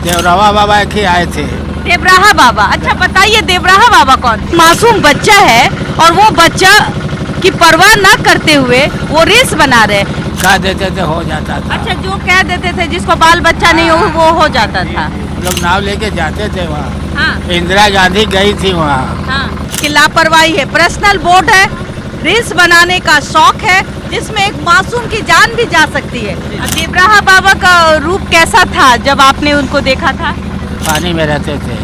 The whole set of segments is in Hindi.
देवरावा बाबा के आए थे। देवराहा बाबा, अच्छा बताइए देवराहा बाबा कौन? मासूम बच्चा है और वो बच्चा की परवाह न करते हुए वो रील्स बना रहे। कह देते थे हो जाता था। अच्छा, जो कह देते थे जिसको बाल बच्चा नहीं हो वो हो जाता था। हम लोग नाव लेके जाते थे वहाँ। हाँ इंदिरा गांधी गई थी वहाँ। हाँ, कि लापरवाही है। पर्सनल बोट है, रील्स बनाने का शौक है जिसमें एक मासूम की जान भी जा सकती है। देवराहा बाबा का रूप कैसा था जब आपने उनको देखा था? पानी में रहते थे।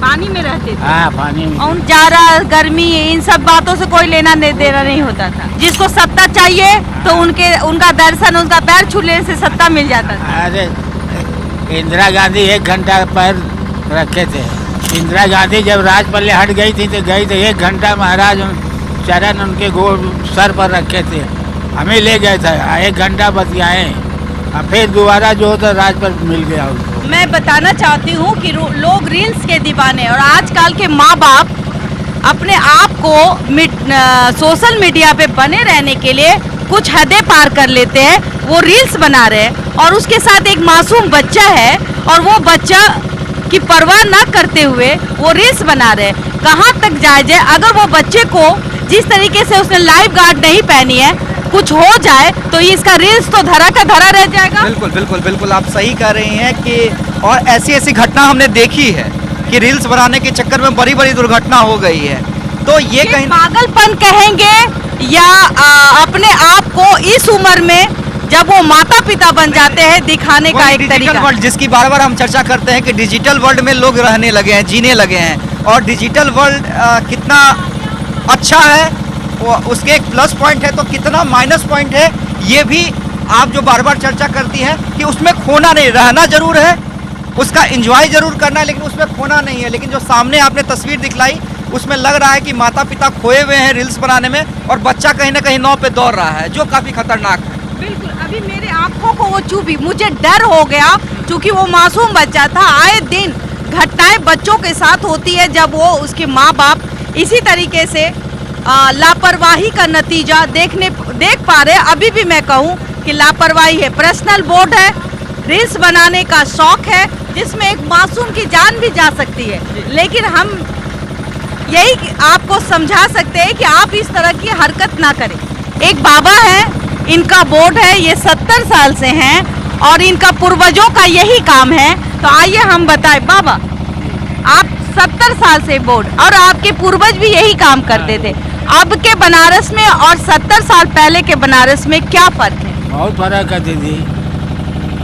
पानी में रहते थे। हाँ, पानी में। और जाड़ा गर्मी इन सब बातों से कोई लेना देना नहीं होता था। जिसको सत्ता चाहिए तो उनका दर्शन, उनका पैर छू लेने से सत्ता मिल जाता था। अरे इंदिरा गांधी 1 घंटा पैर रखे थे। इंदिरा गांधी जब राजपल्ले हट गई थी तो गई तो 1 घंटा महाराज चरण उनके गोड़ सर पर रखे थे। हमें ले गए थे, 1 घंटा बतियाए और फिर दोबारा जो होता राज पर मिल गया उनको। मैं बताना चाहती हूँ कि लोग रील्स के दीवाने और आजकल के माँ बाप अपने आप को सोशल मीडिया पे बने रहने के लिए कुछ हदें पार कर लेते हैं। वो रील्स बना रहे हैं और उसके साथ एक मासूम बच्चा है और वो बच्चा की परवाह न करते हुए वो रील्स बना रहे हैं। कहाँ तक जायज है? अगर वो बच्चे को जिस तरीके से उसने लाइफ गार्ड नहीं पहनी है कुछ हो जाए तो इसका रील्स तो धरा का धरा रह जाएगा। बिल्कुल बिल्कुल बिल्कुल आप सही कह रही हैं कि और ऐसी ऐसी घटना हमने देखी है कि रील्स बनाने के चक्कर में बड़ी बड़ी दुर्घटना हो गई है। तो ये कहीं पागलपन कहेंगे या अपने आप को इस उम्र में जब वो माता पिता बन जाते हैं दिखाने का एक तरीका। वर्ल्ड जिसकी बार बार हम चर्चा करते हैं कि डिजिटल वर्ल्ड में लोग रहने लगे हैं, जीने लगे हैं और डिजिटल वर्ल्ड कितना अच्छा है उसके एक प्लस पॉइंट है तो कितना माइनस पॉइंट है ये भी आप जो बार बार चर्चा करती हैं कि उसमें खोना नहीं, रहना जरूर है, उसका एंजॉय जरूर करना है, लेकिन उसमें खोना नहीं है। लेकिन जो सामने आपने तस्वीर दिखलाई उसमें लग रहा है कि माता पिता खोए हुए हैं रील्स बनाने में और बच्चा कहीं ना कहीं नाव पे दौड़ रहा है जो काफी खतरनाक है। बिल्कुल, अभी मेरे आंखों को वो चुभी, मुझे डर हो गया क्योंकि वो मासूम बच्चा था। आए दिन घटनाएं बच्चों के साथ होती है जब वो उसके माँ बाप इसी तरीके से लापरवाही का नतीजा देख पा रहे। अभी भी मैं कहूँ कि लापरवाही है। पर्सनल बोट है, रील्स बनाने का शौक है जिसमें एक मासूम की जान भी जा सकती है। लेकिन हम यही आपको समझा सकते हैं कि आप इस तरह की हरकत ना करें। एक बाबा है, इनका बोर्ड है, ये 70 साल से हैं और इनका पूर्वजों का यही काम है। तो आइए हम बताएं बाबा, आप 70 साल से बोर्ड और आपके पूर्वज भी यही काम करते थे। अब के बनारस में और 70 साल पहले के बनारस में क्या फर्क है? बहुत फर्क है दीदी,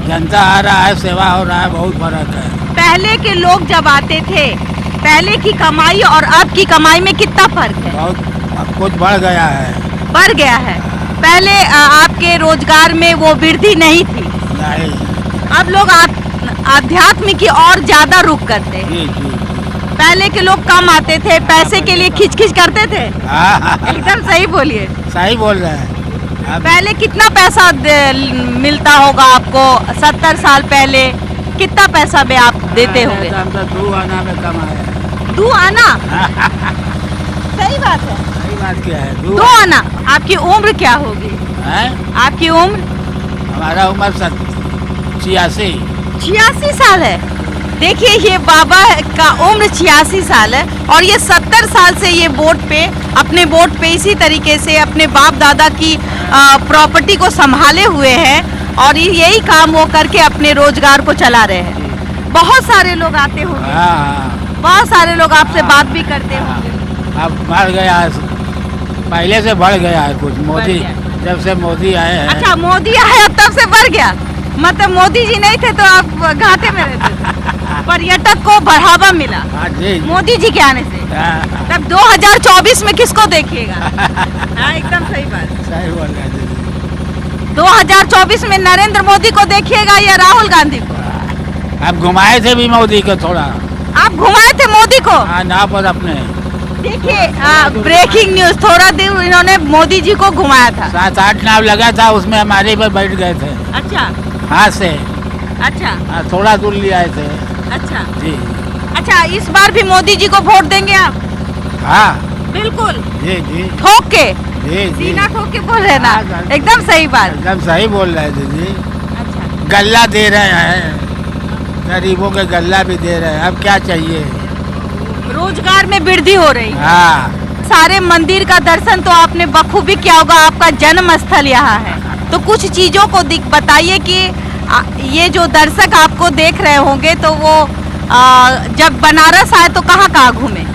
जनता आ रहा है, सेवा हो रहा है, बहुत फर्क है। पहले के लोग जब आते थे, पहले की कमाई और अब की कमाई में कितना फर्क है? बहुत कुछ बढ़ गया है। बढ़ गया है। पहले आपके रोजगार में वो वृद्धि नहीं थी, नहीं। अब लोग आध्यात्म की और ज्यादा रुख करते हैं। जी जी। पहले के लोग कम आते थे, पैसे के लिए खिच करते थे। हाँ, एकदम सही बोलिए। सही बोल रहे हैं। पहले कितना पैसा मिलता होगा आपको? 70 साल पहले कितना पैसा में आप देते होंगे? हम तो 2 आना में कमाए। 2 आना? सही बात है। सही बात क्या है? 2 आना। आपकी उम्र क्या होगी? आपकी उम्र? हमारा उम्र 86। 86 साल है। देखिए ये बाबा का उम्र 86 साल है और ये 70 साल से ये अपने बोट पे इसी तरीके से अपने बाप दादा की प्रॉपर्टी को संभाले हुए हैं और यही काम वो करके अपने रोजगार को चला रहे हैं। बहुत सारे लोग आते होंगे। बहुत सारे लोग आपसे बात भी करते होंगे। अब बढ़ गया है, पहले से बढ़ गया है कुछ। मोदी जब से मोदी आए हैं। अच्छा, मोदी आए तब से बढ़ गया। मतलब मोदी जी नहीं थे तो आप घाटे में रहते थे। पर्यटक को बढ़ावा मिला मोदी जी के आने से। तब 2024 में किसको देखिएगा? हाँ, एकदम सही बात। सही बोल रहे हैं। 2024 में नरेंद्र मोदी को देखिएगा या राहुल गांधी को? आप घुमाए थे भी मोदी को थोड़ा। आप घुमाए थे मोदी को? हाँ, ना पर अपने। देखिए ब्रेकिंग न्यूज, थोड़ा दिन इन्होंने मोदी जी को घुमाया था। 7-8 नाव लगा था, उसमें हमारे पर बैठ गए थे। अच्छा। हाथ से। अच्छा। हाँ, थोड़ा दूर ले आए थे। अच्छा जी। अच्छा, इस बार भी मोदी जी को वोट देंगे आप? हाँ बिल्कुल। जी जी। ठोक के? जी जी। सीना ठोक के बोल रहे ना? एकदम सही बात। एकदम सही बोल रहे हैं दीदी। अच्छा। गल्ला दे रहे हैं, गरीबों के गल्ला भी दे रहे हैं, अब क्या चाहिए। रोजगार में वृद्धि हो रही है। हाँ, सारे मंदिर का दर्शन तो आपने बखूबी किया होगा, आपका जन्म स्थल यहाँ है, तो कुछ चीजों को बताइए कि ये जो दर्शक आपको देख रहे होंगे तो वो जब बनारस आए तो कहाँ कहाँ घूमे?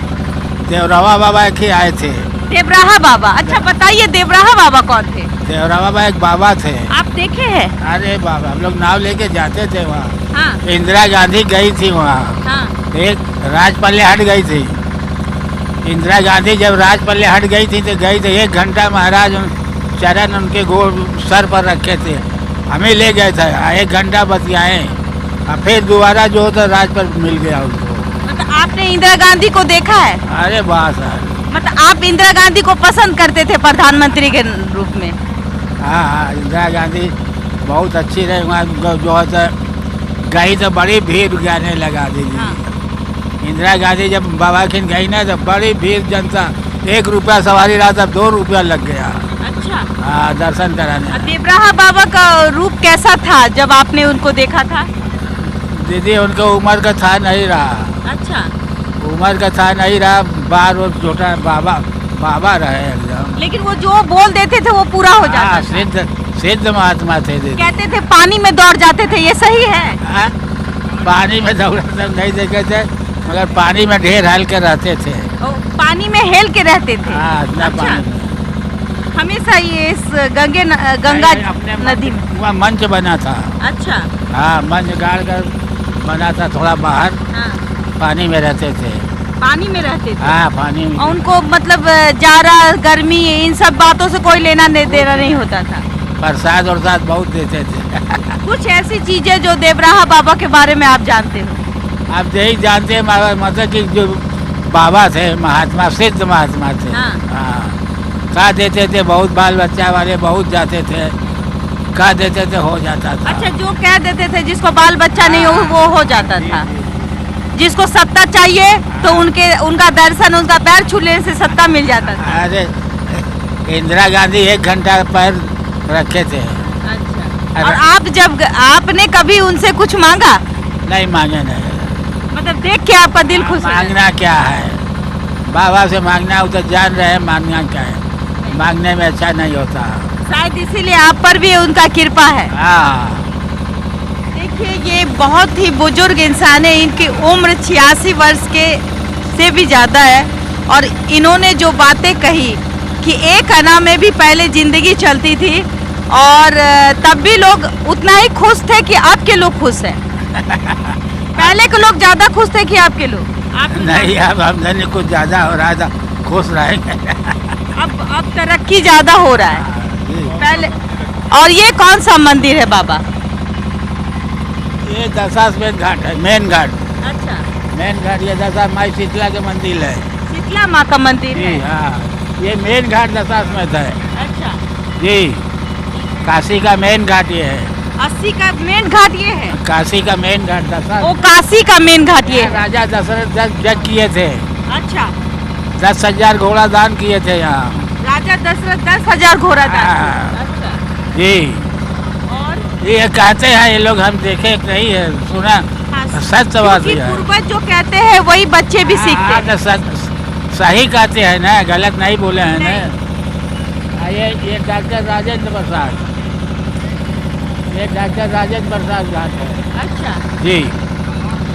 देवरावा बाबा के आए थे। देवराहा बाबा, अच्छा बताइए देवराहा बाबा कौन थे? देवरावा बाबा एक बाबा थे। आप देखे हैं? अरे बाबा, हम लोग नाव लेके जाते थे वहाँ। हाँ इंदिरा गांधी गई थी वहाँ, हाँ। एक राजपल्ले हट गई थी। इंदिरा गांधी जब राजपल्ले हट गई थी तो गई तो 1 घंटा महाराज चरण उनके गोड़ सर पर रखे थे, हमें ले गए थे, 1 घंटा बतियाए और फिर दोबारा जो होता राज पर मिल गया उनको। मतलब आपने इंदिरा गांधी को देखा है? अरे वाह सर। मतलब आप इंदिरा गांधी को पसंद करते थे प्रधानमंत्री के रूप में? हाँ हाँ, इंदिरा गांधी बहुत अच्छी रही वहाँ, जो है गई तो बड़ी भीड़ जाने लगा दीजिए। हाँ। इंदिरा गांधी जब बाबा खिन गई ना तो बड़ी भीड़ जनता, 1 रुपया सवारी रहा था 2 रुपया लग गया। अच्छा। हाँ, दर्शन कराने। देवराहा बाबा का रूप कैसा था जब आपने उनको देखा था? दीदी उनका उम्र का था नहीं रहा। अच्छा। उम्र का था नहीं रहा, बार और छोटा बाबा रहे एकदम। लेकिन वो जो बोल देते थे वो पूरा हो जाता हाँ, था। सिद्ध महात्मा थे दीदी। कहते थे पानी में दौड़ जाते थे, ये सही है? हाँ? पानी में दौड़ा सब नहीं देखे थे, मगर पानी में ढेर हल के रहते थे। पानी में हेल के रहते थे? हाँ, इतना अच्छा। पानी में। हमेशा ये इस गंगा अपने नदी में? वहाँ मंच बना था। अच्छा। हाँ, मंच गाड़ कर बना था, थोड़ा बाहर हाँ। पानी में रहते थे। पानी में रहते थे? हाँ, पानी में। और उनको मतलब जाड़ा गर्मी इन सब बातों से कोई लेना देना नहीं होता था? प्रसाद और साथ बहुत देते थे। कुछ ऐसी चीजें जो देवराहा बाबा के बारे में आप जानते हो? आप यही जानते हैं मतलब कि जो बाबा थे महात्मा, सिद्ध महात्मा थे। हाँ। हाँ, कहा देते थे, बहुत बाल बच्चा वाले बहुत जाते थे, कहा देते थे हो जाता था। अच्छा, जो कह देते थे जिसको बाल बच्चा नहीं हो वो हो जाता था। जिसको सत्ता चाहिए तो उनका दर्शन, उनका पैर छूने से सत्ता मिल जाता था। अरे इंदिरा गांधी 1 घंटा पैर रखे थे। अच्छा। और आप जब आपने कभी उनसे कुछ मांगा? नहीं मांगे नहीं। मतलब देख के आपका दिल खुश हो गया? मांगना क्या है, बाबा से मांगना हो तो जान रहे हैं मांगना क्या है, मांगने में अच्छा नहीं होता। शायद इसीलिए आप पर भी उनका कृपा है। हाँ। देखिए ये बहुत ही बुजुर्ग इंसान है, इनकी उम्र 86 वर्ष के से भी ज़्यादा है और इन्होंने जो बातें कही कि 1 आना में भी पहले ज़िंदगी चलती थी और तब भी लोग उतना ही खुश थे कि अब के लोग खुश हैं। पहले के लोग ज़्यादा खुश थे कि अब के लोग? नहीं, अब आमदनी कुछ ज़्यादा हो रहा था, खुश रहेंगे। अब तरक्की ज़्यादा हो रहा है पहले। और ये कौन सा मंदिर है बाबा? ये दशाश्वमेध घाट है, मेन घाट। अच्छा। मेन घाट ये दशा माई शीतला के मंदिर है। शीतला माँ का मंदिर जी है? हाँ, ये मेन घाट दशाश्वमेध है। अच्छा। जी, काशी का मेन घाट ये है। 80 का मेन घाट ये है? काशी का मेन घाट दशा। वो काशी का मेन घाट ये है? राजा दशरथ 10 यज्ञ किए थे। अच्छा। 10,000 घोड़ा दान किए थे यहाँ। राजा दशरथ 10,000 घोड़ा दान किए। हाँ। अच्छा। जी, और ये कहते हैं ये लोग, हम देखे नहीं है, सुना हाँ, सच बात क्योंकि है। पूर्वज जो कहते हैं वही बच्चे भी सीखते हाँ, हैं। तो सही कहते हैं ना, गलत नहीं बोले हैं ना। हाँ, ये डॉक्टर राजेंद्र प्रसाद, ये डॉक्टर राजेंद्र प्रसाद घाट है। अच्छा। जी।